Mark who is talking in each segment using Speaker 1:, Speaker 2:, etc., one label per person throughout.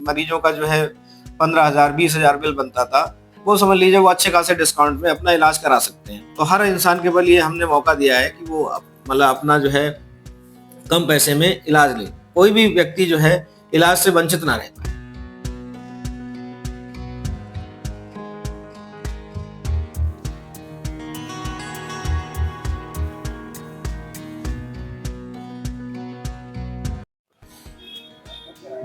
Speaker 1: मरीजों का जो है 15,000 20,000 बिल बनता था, वो समझ लीजिए वो अच्छे खासे डिस्काउंट में अपना इलाज करा सकते हैं। तो हर इंसान के बल ये हमने मौका दिया है कि वो मतलब अपना जो है कम पैसे में इलाज ले, कोई भी व्यक्ति जो है इलाज से वंचित ना रह पाए।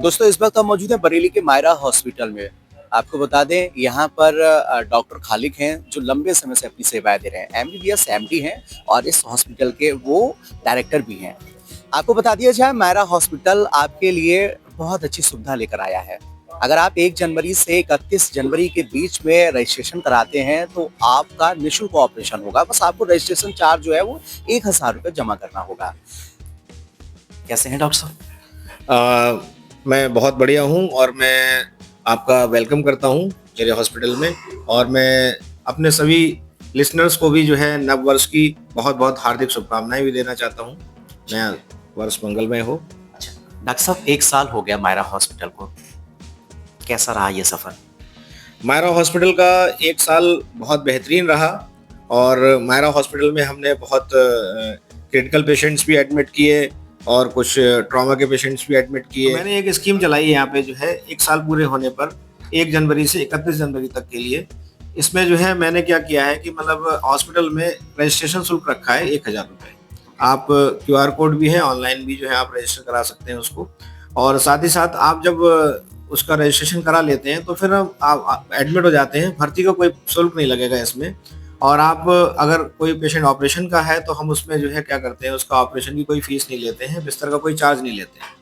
Speaker 2: दोस्तों इस वक्त हम मौजूद हैं बरेली के मायरा हॉस्पिटल में। आपको बता दें यहाँ पर डॉक्टर खालिक हैं जो लंबे समय से अपनी सेवाएं दे रहे हैं। एमबीबीएस एमडी हैं और इस हॉस्पिटल के वो डायरेक्टर भी हैं। आपको बता दिया जाए मायरा हॉस्पिटल आपके लिए बहुत अच्छी सुविधा लेकर आया है। अगर आप 1 जनवरी से 31 जनवरी के बीच में रजिस्ट्रेशन कराते हैं तो आपका निःशुल्क ऑपरेशन होगा। बस आपको रजिस्ट्रेशन चार्ज जो है वो 1,000 रुपये जमा करना होगा। कैसे हैं डॉक्टर साहब?
Speaker 1: मैं बहुत बढ़िया हूँ और मैं आपका वेलकम करता हूँ मेरे हॉस्पिटल में, और मैं अपने सभी लिसनर्स को भी जो है नव वर्ष की बहुत बहुत हार्दिक शुभकामनाएं भी देना चाहता हूँ। नया वर्ष मंगलमय हो।
Speaker 2: अच्छा डॉक्टर साहब 1 साल हो गया मायरा हॉस्पिटल को, कैसा रहा ये सफर?
Speaker 1: मायरा हॉस्पिटल का 1 साल बहुत बेहतरीन रहा, और मायरा हॉस्पिटल में हमने बहुत क्रिटिकल पेशेंट्स भी एडमिट किए और कुछ ट्रॉमा के पेशेंट्स भी एडमिट किए। तो मैंने एक स्कीम चलाई है यहाँ पे जो है 1 साल पूरे होने पर 1 जनवरी से 31 जनवरी तक के लिए। इसमें जो है मैंने क्या किया है कि मतलब हॉस्पिटल में रजिस्ट्रेशन शुल्क रखा है 1,000 रुपये। आप QR कोड भी है, ऑनलाइन भी जो है आप रजिस्टर करा सकते हैं उसको, और साथ ही साथ आप जब उसका रजिस्ट्रेशन करा लेते हैं तो फिर आप एडमिट हो जाते हैं। भर्ती का कोई शुल्क नहीं लगेगा इसमें, और आप अगर कोई पेशेंट ऑपरेशन का है तो हम उसमें जो है क्या करते हैं, उसका ऑपरेशन की कोई फीस नहीं लेते हैं, बिस्तर का कोई चार्ज नहीं लेते हैं।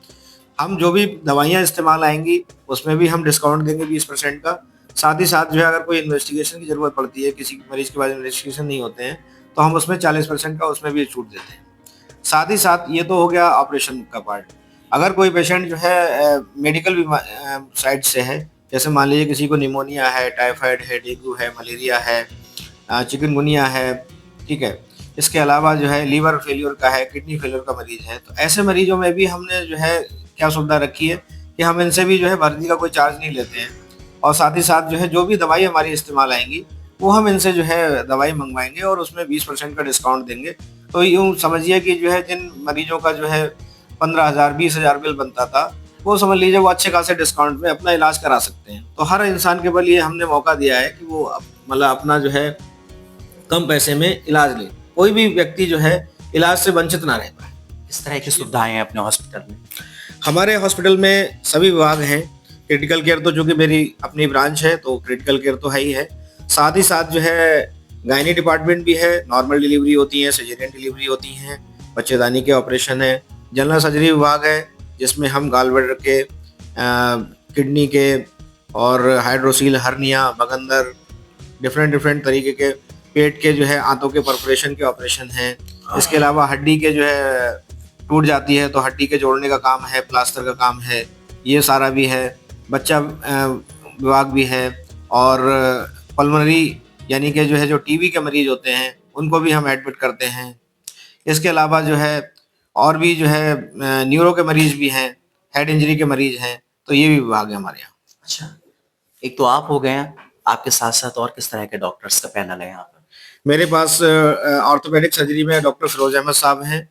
Speaker 1: हम जो भी दवाइयाँ इस्तेमाल आएंगी उसमें भी हम डिस्काउंट देंगे 20% का। साथ ही साथ जो है अगर कोई इन्वेस्टिगेशन की ज़रूरत पड़ती है, किसी मरीज के बाद इन्वेस्टिगेशन नहीं होते हैं, तो हम उसमें 40% का उसमें भी छूट देते हैं। साथ ही साथ ये तो हो गया ऑपरेशन का पार्ट। अगर कोई पेशेंट जो है मेडिकल साइड से है, जैसे मान लीजिए किसी को निमोनिया है, टाइफाइड है, डेंगू है, मलेरिया है, चिकनगुनिया है, ठीक है, इसके अलावा जो है लीवर फेल्योर का है, किडनी फेल्योर का मरीज है, तो ऐसे मरीजों में भी हमने जो है क्या सुविधा रखी है कि हम इनसे भी जो है भर्ती का कोई चार्ज नहीं लेते हैं, और साथ ही साथ जो है जो भी दवाई हमारी इस्तेमाल आएंगी वो हम इनसे जो है दवाई मंगवाएंगे और उसमें 20% का डिस्काउंट देंगे। तो यूँ समझिए कि जो है जिन मरीजों का जो है 15,000 20,000 बिल बनता था, वो समझ लीजिए वो अच्छे खासे डिस्काउंट में अपना इलाज करा सकते हैं। तो हर इंसान के बल ये हमने मौका दिया है कि वो मतलब अपना जो है कम पैसे में इलाज ले, कोई भी व्यक्ति जो है इलाज से वंचित ना रह पाए।
Speaker 2: किस तरह की सुविधाएं हैं अपने हॉस्पिटल में?
Speaker 1: हमारे हॉस्पिटल में सभी विभाग हैं। क्रिटिकल केयर तो जो कि मेरी अपनी ब्रांच है तो क्रिटिकल केयर तो है ही है, साथ ही साथ जो है गायनी डिपार्टमेंट भी है, नॉर्मल डिलीवरी होती है, सिजेरियन डिलीवरी होती हैं, बच्चेदानी के ऑपरेशन है, जनरल सर्जरी विभाग है जिसमें हम गॉलब्लैडर के, किडनी के और हाइड्रोसील, हर्निया, बगंदर, डिफरेंट तरीके के पेट के जो है आंतों के परफोरेशन के ऑपरेशन हैं। इसके अलावा हड्डी के जो है टूट जाती है तो हड्डी के जोड़ने का काम है, प्लास्टर का काम है, ये सारा भी है। बच्चा विभाग भी है, और पल्मोनरी यानी कि जो है जो टीबी के मरीज होते हैं उनको भी हम एडमिट करते हैं। इसके अलावा जो है और भी जो है न्यूरो के मरीज भी हैं, हेड इंजरी के मरीज हैं, तो ये भी विभाग है हमारे यहाँ।
Speaker 2: अच्छा, एक तो आप हो गए हैं, आपके साथ साथ और किस तरह के डॉक्टर्स का पैनल है यहाँ पर?
Speaker 1: मेरे पास ऑर्थोपेडिक सर्जरी में डॉक्टर फिरोज अहमद साहब हैं,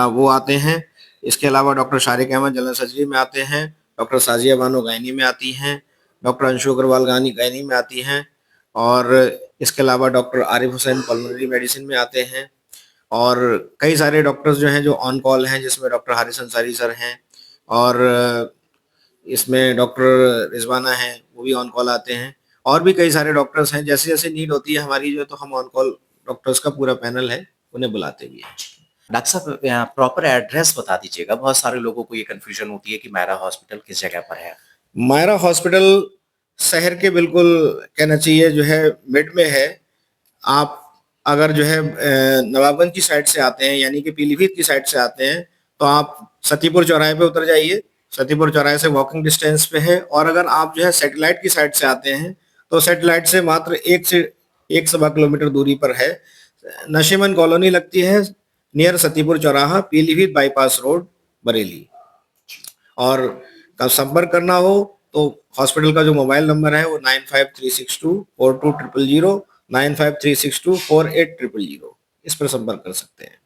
Speaker 1: वो आते हैं। इसके अलावा doctor Shariq Ahmad general surgery में आते हैं, डॉक्टर साजिया बानो गायनी में आती हैं, डॉक्टर अंशु अग्रवाल गायनी में आती हैं, और इसके अलावा doctor Arif Hussain pulmonary medicine में आते हैं, और कई सारे डॉक्टर्स जो हैं जो ऑन कॉल हैं, जिसमें डॉक्टर हारिस अंसारी सर हैं, और इसमें डॉक्टर रिजवाना हैं, वो भी ऑन कॉल आते हैं, और भी कई सारे डॉक्टर्स हैं। जैसे जैसे नीड होती है हमारी जो है तो हम ऑन कॉल डॉक्टर्स का पूरा पैनल है, उन्हें बुलाते भी हैं।
Speaker 2: डॉक्टर साहब प्रॉपर एड्रेस बता दीजिएगा, बहुत सारे लोगों को ये कंफ्यूजन होती है कि मायरा हॉस्पिटल किस जगह पर है।
Speaker 1: मायरा हॉस्पिटल शहर के बिल्कुल कहना चाहिए जो है मिड में है। आप अगर जो है नवाबगंज की साइड से आते हैं यानी कि पीलीभीत की साइड से आते हैं तो आप सतीपुर चौराहे पे उतर जाइए, सतीपुर चौराहे से वॉकिंग डिस्टेंस पे है। और अगर आप जो है सैटेलाइट की साइड से आते हैं तो सैटेलाइट से मात्र 1 से 1.25 किलोमीटर दूरी पर है, नशीमन कॉलोनी लगती है, नियर सतीपुर चौराहा, पीलीभीत बाईपास रोड, बरेली। और कब संपर्क करना हो तो हॉस्पिटल का जो मोबाइल नंबर है वो 9536242000, 9536248000, इस पर संपर्क कर सकते हैं।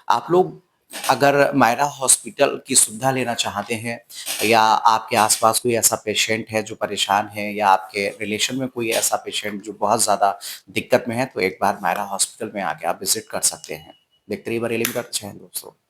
Speaker 2: आप लोग अगर मायरा हॉस्पिटल की सुविधा लेना चाहते हैं या आपके आसपास कोई ऐसा पेशेंट है जो परेशान है या आपके रिलेशन में कोई ऐसा पेशेंट जो बहुत ज़्यादा दिक्कत में है, तो एक बार मायरा हॉस्पिटल में आके आप विजिट कर सकते हैं। देखते रहिए बरेली में करते हैं दोस्तों।